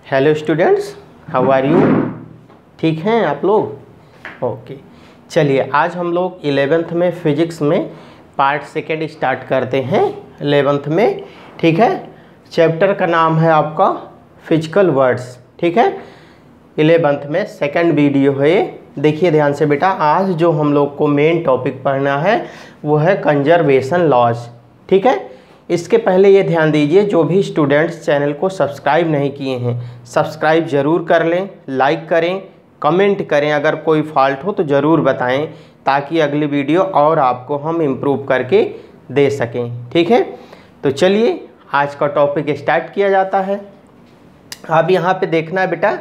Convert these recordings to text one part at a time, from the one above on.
Hello students, how are you? ठीक हैं आप लोग? ओके, चलिए आज हम लोग 11th में फिजिक्स में पार्ट सेकेंड स्टार्ट करते हैं 11th में। ठीक है, चैप्टर का नाम है आपका फिजिकल वर्ड्स। ठीक है, 11th में सेकेंड वीडियो है ये। देखिए ध्यान से बेटा, आज जो हम लोग को मेन टॉपिक पढ़ना है वो है कंजर्वेशन लॉज। ठीक है, इसके पहले ये ध्यान दीजिए, जो भी स्टूडेंट्स चैनल को सब्सक्राइब नहीं किए हैं सब्सक्राइब ज़रूर कर लें, लाइक करें, कमेंट करें, अगर कोई फॉल्ट हो तो ज़रूर बताएं ताकि अगली वीडियो और आपको हम इम्प्रूव करके दे सकें। ठीक है, तो चलिए आज का टॉपिक स्टार्ट किया जाता है। अब यहाँ पे देखना है बेटा,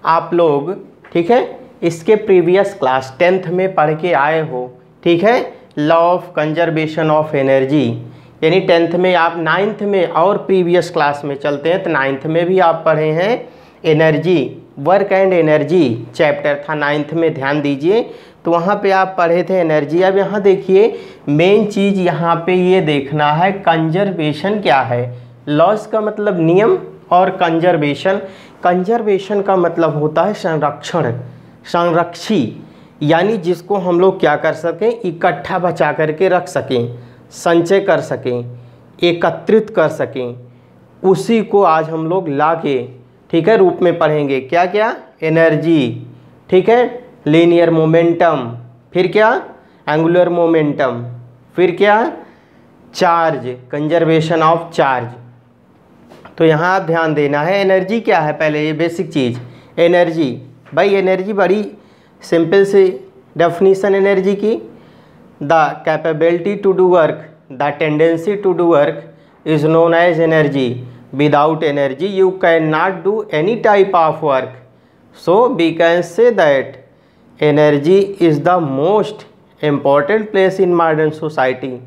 आप लोग ठीक है इसके प्रीवियस क्लास 10th में पढ़ के आए हो। ठीक है, law of conservation of energy, यानी 10th में आप 9th में और प्रीवियस क्लास में चलते हैं तो 9th में भी आप पढ़े हैं energy, work and energy chapter था 9th में, ध्यान दीजिए। तो वहाँ पे आप पढ़े थे एनर्जी। अब यहाँ देखिए मेन चीज़ यहाँ पे ये देखना है कंजर्वेशन क्या है। लॉस का मतलब नियम और कंजर्वेशन, कंजर्वेशन का मतलब होता है संरक्षण, संरक्षी, यानी जिसको हम लोग क्या कर सकें, इकट्ठा बचा करके रख सकें, संचय कर सकें, एकत्रित कर सकें, उसी को आज हम लोग लाके ठीक है रूप में पढ़ेंगे। क्या क्या? एनर्जी, ठीक है, लीनियर मोमेंटम, फिर क्या एंगुलर मोमेंटम, फिर क्या चार्ज, कंजर्वेशन ऑफ चार्ज। तो यहाँ आप ध्यान देना है एनर्जी क्या है, पहले ये बेसिक चीज़ एनर्जी। भाई एनर्जी बड़ी सिंपल सी डेफिनीशन एनर्जी की, the capability to do work, the tendency to do work is known as energy. Without energy you cannot do any type of work, so we can say that energy is the most important place in modern society.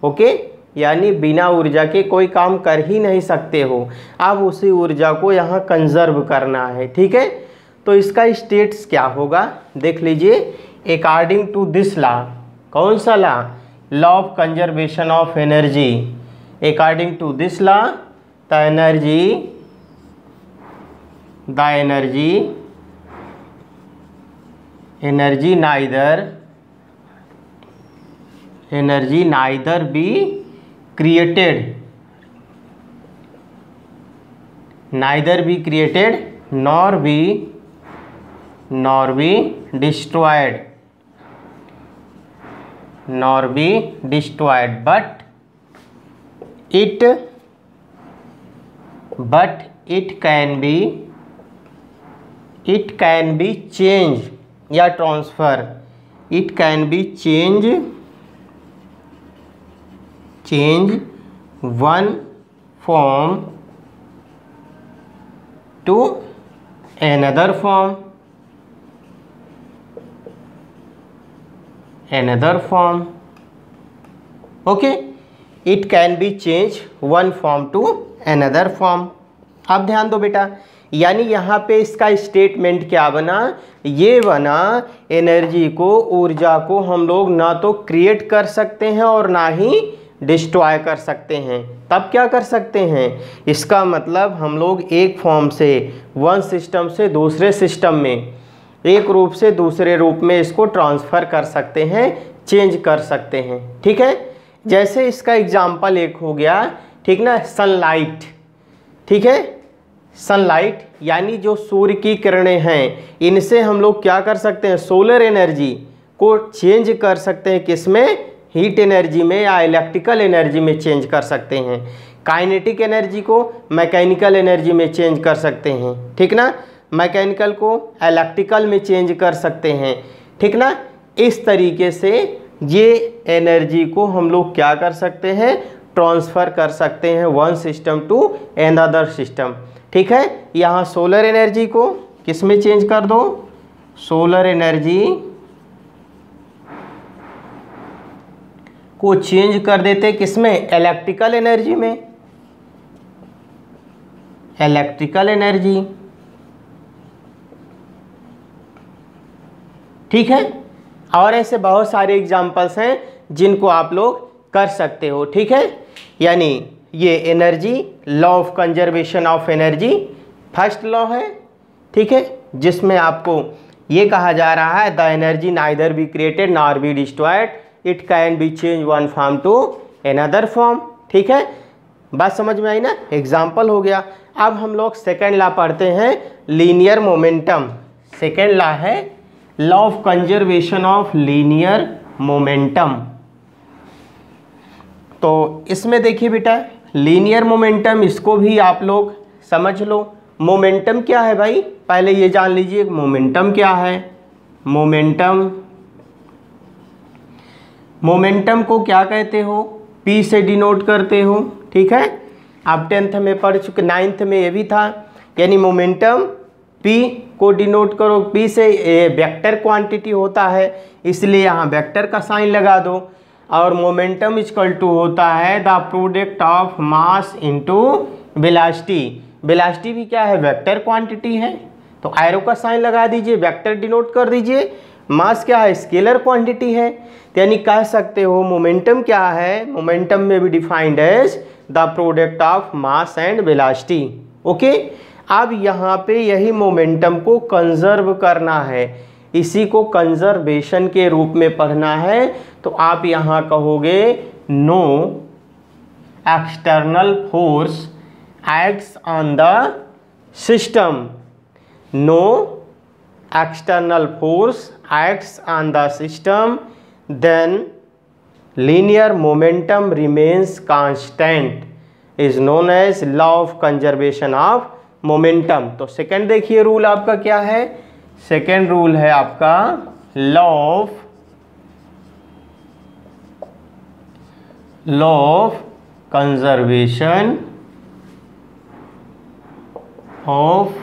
okay? यानी बिना ऊर्जा के कोई काम कर ही नहीं सकते हो। अब उसी ऊर्जा को यहाँ कंजर्व करना है। ठीक है, तो इसका स्टेट्स क्या होगा देख लीजिए। अकॉर्डिंग टू दिस लॉ, कौन सा law? Law of conservation of energy. According to this law the energy neither be created nor be destroyed but it can be changed या transfer, it can be change one form to another form, okay? It can be changed one form to another form। अब ध्यान दो बेटा, यानी यहाँ पे इसका statement क्या बना, ये बना एनर्जी को, ऊर्जा को हम लोग ना तो क्रिएट कर सकते हैं और ना ही डिस्ट्रॉय कर सकते हैं। तब क्या कर सकते हैं, इसका मतलब हम लोग एक फॉर्म से, वन सिस्टम से दूसरे सिस्टम में, एक रूप से दूसरे रूप में इसको ट्रांसफ़र कर सकते हैं, चेंज कर सकते हैं। ठीक है, जैसे इसका एग्जाम्पल एक हो गया, ठीक ना, सनलाइट। ठीक है, सनलाइट यानी जो सूर्य की किरणें हैं, इनसे हम लोग क्या कर सकते हैं, सोलर एनर्जी को चेंज कर सकते हैं, किसमें, हीट एनर्जी में या इलेक्ट्रिकल एनर्जी में चेंज कर सकते हैं। काइनेटिक एनर्जी को मैकेनिकल एनर्जी में चेंज कर सकते हैं। ठीक ना, मैकेनिकल को इलेक्ट्रिकल में चेंज कर सकते हैं। ठीक ना, इस तरीके से ये एनर्जी को हम लोग क्या कर सकते हैं, ट्रांसफ़र कर सकते हैं one system to another system. ठीक है, यहाँ सोलर एनर्जी को किस में चेंज कर दो, सोलर एनर्जी को चेंज कर देते किसमें, इलेक्ट्रिकल एनर्जी में, इलेक्ट्रिकल एनर्जी। ठीक है, और ऐसे बहुत सारे एग्जांपल्स हैं जिनको आप लोग कर सकते हो। ठीक है, यानी ये energy, law of conservation of energy first law है, ठीक है, जिसमें आपको ये कहा जा रहा है the energy neither be created nor be destroyed, it can be change one form to another form. ठीक है, बात समझ में आई ना, एग्जाम्पल हो गया। अब हम लोग सेकेंड लॉ पढ़ते हैं, लीनियर मोमेंटम। सेकेंड लॉ है law of conservation of linear momentum. तो इसमें देखिए बेटा, लीनियर मोमेंटम, इसको भी आप लोग समझ लो। मोमेंटम क्या है भाई, पहले ये जान लीजिए मोमेंटम क्या है। मोमेंटम को क्या कहते हो, पी से डिनोट करते हो। ठीक है, आप 10th में पढ़ चुके, 9th में ये भी था, यानी मोमेंटम पी को डिनोट करो, पी से वेक्टर क्वांटिटी होता है, इसलिए यहाँ वेक्टर का साइन लगा दो। और मोमेंटम इक्वल टू होता है the product of mass into velocity. Velocity भी क्या है, वेक्टर क्वांटिटी है, तो एरो का साइन लगा दीजिए, वेक्टर डिनोट कर दीजिए। मास क्या है, स्केलर क्वांटिटी है, यानी कह सकते हो मोमेंटम क्या है, मोमेंटम में भी defined as the product of mass and velocity. Okay, अब यहाँ पे यही मोमेंटम को कंजर्व करना है, इसी को कंजर्वेशन के रूप में पढ़ना है। तो आप यहाँ कहोगे no external force acts on the system, no external force acts on the system, then linear momentum remains constant, is known as law of conservation of momentum। तो सेकेंड देखिए रूल आपका क्या है, सेकेंड रूल है आपका law of conservation of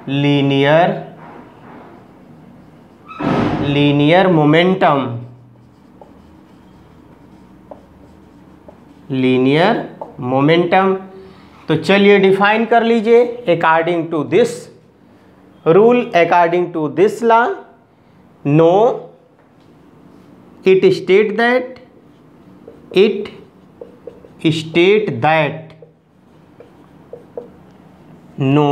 linear momentum. Linear momentum, तो चलिए define कर लीजिए according to this rule, according to this law, no it state that no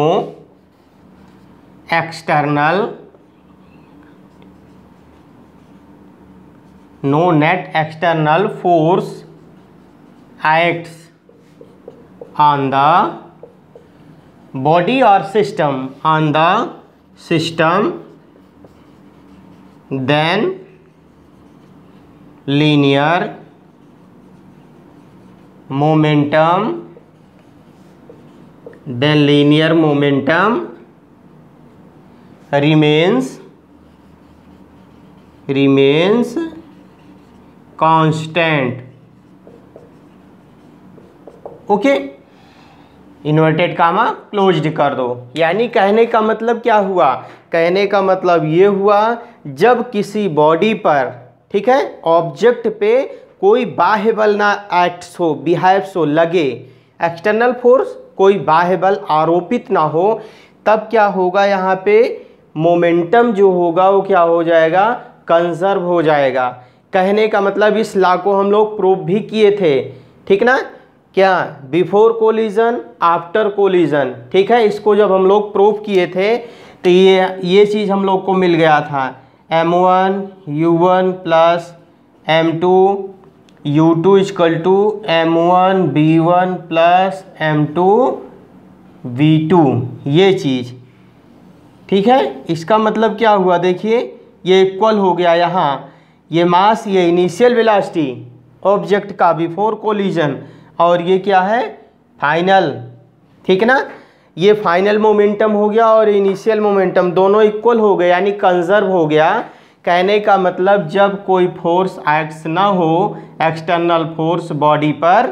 net external force acts on the body or system, then linear momentum remains constant। Okay, inverted comma closed कर दो। यानी कहने का मतलब क्या हुआ, कहने का मतलब ये हुआ जब किसी बॉडी पर, ठीक है, ऑब्जेक्ट पे कोई बाह्य बल ना एक्ट्स हो, बिहेव्स हो, लगे, एक्सटर्नल फोर्स कोई बाह्य बल आरोपित ना हो, तब क्या होगा, यहाँ पे मोमेंटम जो होगा वो क्या हो जाएगा, कंजर्व हो जाएगा। कहने का मतलब इस लॉ को हम लोग प्रूव भी किए थे, ठीक ना, क्या, बिफोर कोलिजन आफ्टर कोलिजन। ठीक है, इसको जब हम लोग प्रूव किए थे तो ये चीज़ हम लोग को मिल गया था, m1 u1 plus m2 u2 equal to m1 b1 plus m2 v2, ये चीज़। ठीक है, इसका मतलब क्या हुआ, देखिए ये इक्वल हो गया, यहाँ ये मास, ये इनिशियल वेलोसिटी ऑब्जेक्ट का बिफोर कोलिजन, और ये क्या है, फाइनल। ठीक ना, ये फाइनल मोमेंटम हो गया और इनिशियल मोमेंटम दोनों इक्वल हो गए, यानी कंजर्व हो गया। कहने का मतलब जब कोई फोर्स एक्ट्स ना हो, एक्सटर्नल फोर्स बॉडी पर,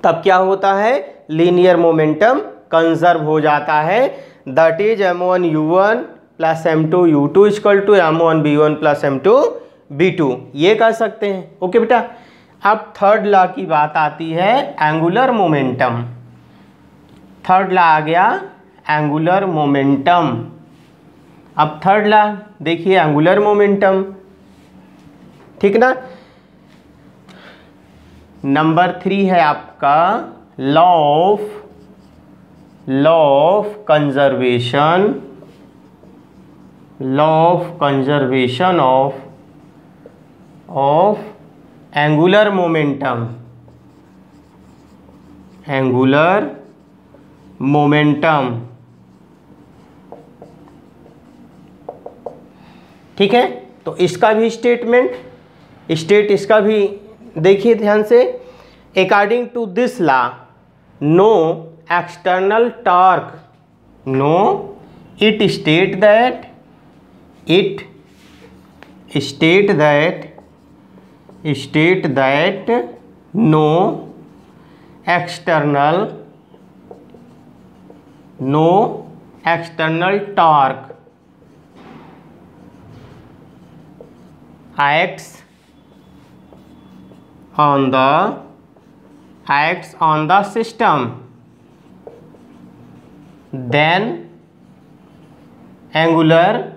तब क्या होता है, लीनियर मोमेंटम कंजर्व हो जाता है। That is m1 u1 plus m2 u2 equal to m1 b1 plus m2 b2, ये कह सकते हैं। ओके बेटा, अब थर्ड लॉ की बात आती है, एंगुलर मोमेंटम। थर्ड लॉ आ गया एंगुलर मोमेंटम। अब थर्ड लॉ देखिए, एंगुलर मोमेंटम, ठीक ना। नंबर 3 है आपका law of law of conservation of angular momentum ठीक है। तो इसका भी स्टेट इसका भी देखिए ध्यान से। According to this law no external torque, it state that no external torque acts on the system, then angular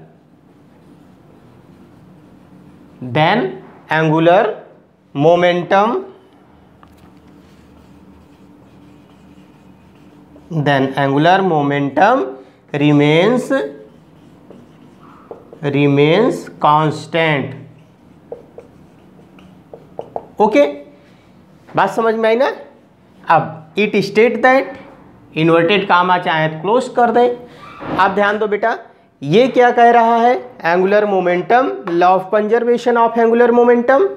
momentum remains constant। Okay, बात समझ में आई ना। अब it state that, inverted comma चाहे तो क्लोज कर दें। आप ध्यान दो बेटा, ये क्या कह रहा है, angular momentum, law of conservation of angular momentum,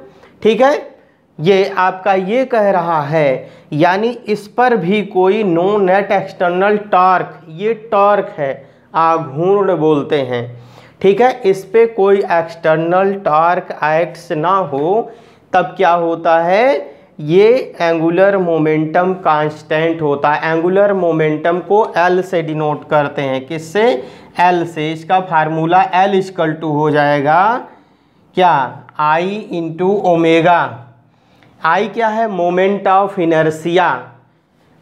ठीक है। ये आपका ये कह रहा है, यानी इस पर भी कोई नो नेट एक्सटर्नल टॉर्क, ये टॉर्क है, आघूर्ण बोलते हैं, ठीक है। इस पे कोई एक्सटर्नल टॉर्क एक्ट्स ना हो, तब क्या होता है, ये एंगुलर मोमेंटम कांस्टेंट होता है। एंगुलर मोमेंटम को एल से डिनोट करते हैं, किससे, एल से। इसका फार्मूला एल इक्वल टू हो जाएगा क्या, आई इंटू ओमेगा। आई क्या है, मोमेंट ऑफ इनर्शिया,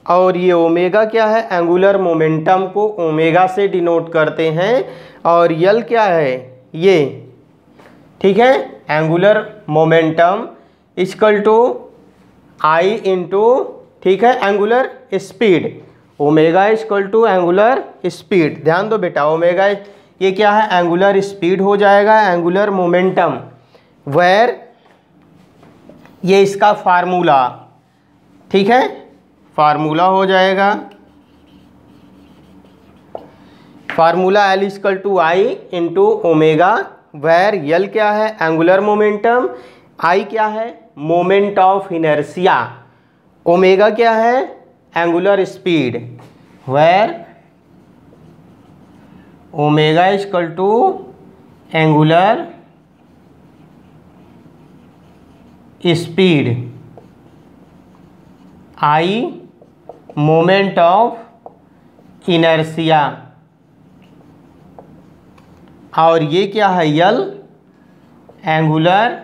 और ये ओमेगा क्या है, एंगुलर मोमेंटम को ओमेगा से डिनोट करते हैं। और यल क्या है, ये, ठीक है, angular momentum equal to I into, ठीक है, angular speed, omega equal to angular speed. ध्यान दो बेटा, ओमेगा ये क्या है, एंगुलर स्पीड हो जाएगा, एंगुलर मोमेंटम, वेयर ये इसका फार्मूला, ठीक है, फार्मूला हो जाएगा, formula L equal to I into omega, where L क्या है, एंगुलर मोमेंटम, आई क्या है, मोमेंट ऑफ इनर्शिया, ओमेगा क्या है, angular speed, where omega equal to angular speed, I moment of inertia, और ये क्या है, यल एंगुलर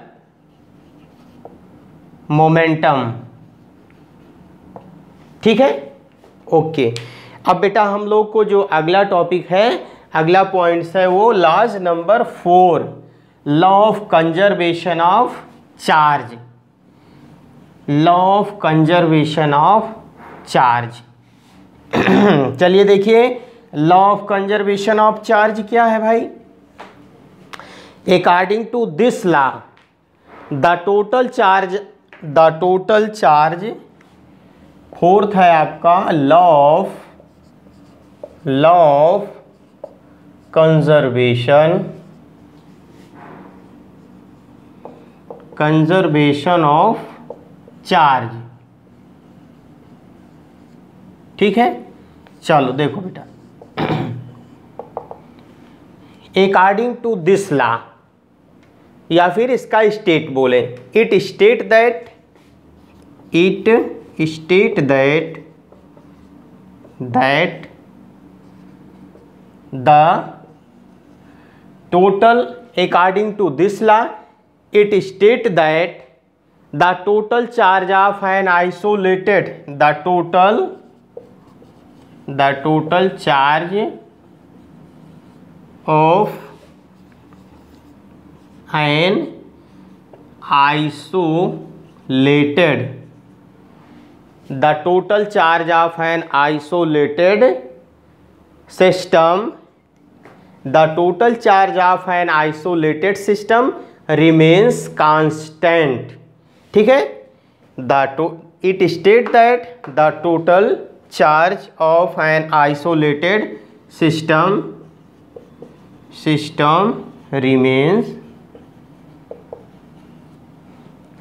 मोमेंटम, ठीक है। ओके, अब बेटा हम लोग को जो अगला टॉपिक है, अगला पॉइंट्स है वो laws number 4, law of conservation of charge, law of conservation of charge. चलिए देखिए, law of conservation of charge क्या है भाई। According to this law the total charge, fourth है आपका law of conservation of charge, ठीक है। चलो देखो बेटा, अकॉर्डिंग टू दिस लॉ, या फिर इसका स्टेट बोले, it state that the total, according to this law it state that the total charge of an isolated, the total charge of an isolated, the total charge of an isolated system, the total charge of an isolated system remains constant. ठीक है, it state that the total charge of an isolated system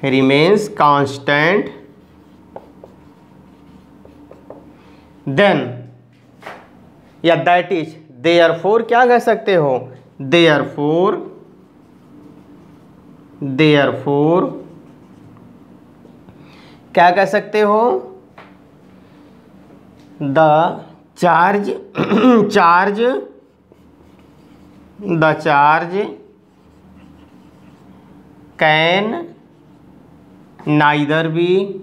remains constant, then या that is, therefore क्या कह सकते हो, therefore क्या कह सकते हो, the charge can neither be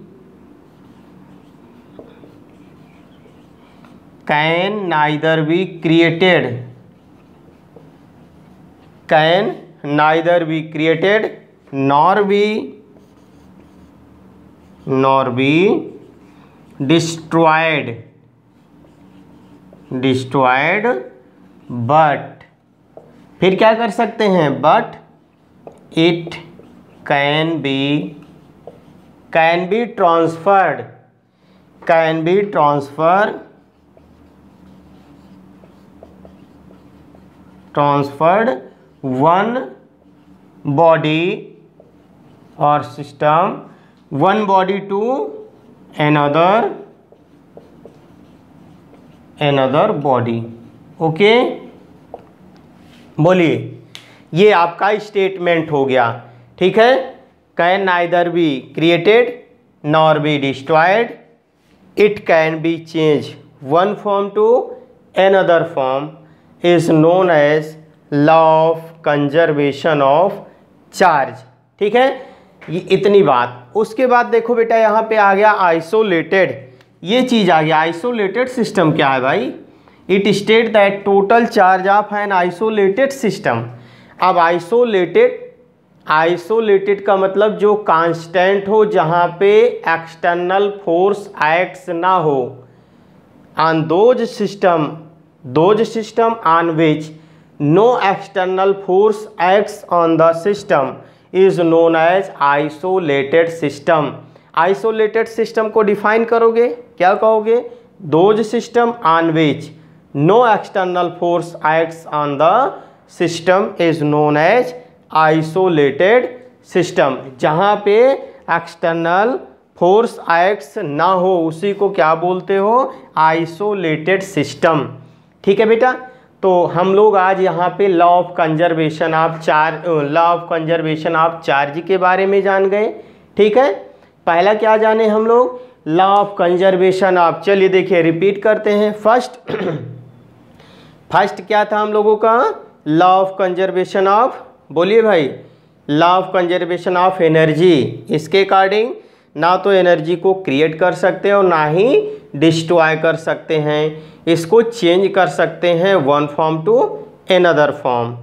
created nor be destroyed, but फिर क्या कर सकते हैं, but it can be transferred one body or system, one body to another body। Okay, बोलिए, ये आपका स्टेटमेंट हो गया। ठीक है, can neither be created nor be destroyed, it can be change one form to another form is known as law of conservation of charge। ठीक है, ये इतनी बात। उसके बाद देखो बेटा, यहाँ पे आ गया आइसोलेटेड, ये चीज़ आ गया। आइसोलेटेड सिस्टम क्या है भाई, it state that total charge of an isolated system. अब आइसोलेटेड का मतलब जो कांस्टेंट हो, जहाँ पे एक्सटर्नल फोर्स एक्ट्स ना हो, on those system on which no external force acts on the system is known as isolated system. Isolated system को डिफाइन करोगे, क्या कहोगे, those system on which no external force acts on the system is known as isolated system. जहाँ पे external force acts ना हो, उसी को क्या बोलते हो, आइसोलेटेड सिस्टम। ठीक है बेटा, तो हम लोग आज यहाँ पे law of conservation of charge के बारे में जान गए। ठीक है, पहला क्या जाने हम लोग, लॉ ऑफ कंजर्वेशन ऑफ। चलिए देखिए, रिपीट करते हैं। फर्स्ट क्या था हम लोगों का, लॉ ऑफ कंजर्वेशन ऑफ, बोलिए भाई, law of conservation of energy. इसके अकॉर्डिंग ना तो एनर्जी को क्रिएट कर सकते हैं और ना ही डिस्ट्रॉय कर सकते हैं, इसको चेंज कर सकते हैं one form to another form.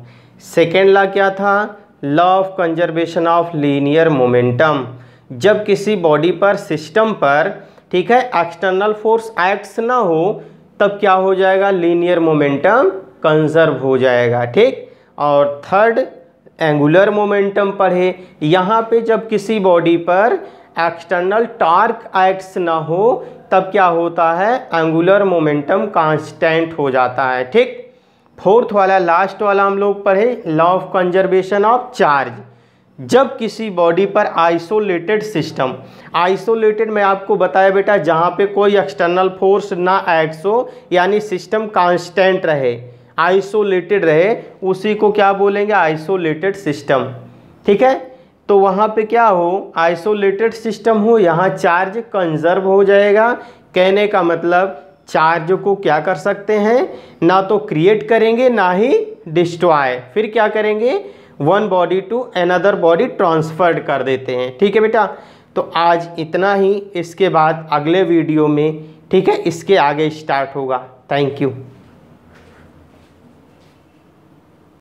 Second law क्या था, law of conservation of linear momentum. जब किसी बॉडी पर, सिस्टम पर, ठीक है, एक्सटर्नल फोर्स एक्ट्स ना हो, तब क्या हो जाएगा, लीनियर मोमेंटम कंजर्व हो जाएगा। ठीक, और थर्ड एंगुलर मोमेंटम पढ़े। यहाँ पे जब किसी बॉडी पर एक्सटर्नल टॉर्क एक्ट्स ना हो, तब क्या होता है, एंगुलर मोमेंटम कांस्टेंट हो जाता है। ठीक, फोर्थ वाला, लास्ट वाला हम लोग पढ़े, law of conservation of charge. जब किसी बॉडी पर आइसोलेटेड सिस्टम, आइसोलेटेड मैं आपको बताया बेटा, जहाँ पे कोई एक्सटर्नल फोर्स ना एक्ट्स हो, यानी सिस्टम कांस्टेंट रहे, आइसोलेटेड रहे, उसी को क्या बोलेंगे, आइसोलेटेड सिस्टम। ठीक है, तो वहाँ पे क्या हो, आइसोलेटेड सिस्टम हो, यहाँ चार्ज कंजर्व हो जाएगा। कहने का मतलब चार्ज को क्या कर सकते हैं, ना तो क्रिएट करेंगे ना ही डिस्ट्रॉय, फिर क्या करेंगे, one body to another body transferred कर देते हैं। ठीक है बेटा, तो आज इतना ही, इसके बाद अगले वीडियो में, ठीक है, इसके आगे स्टार्ट होगा। Thank you.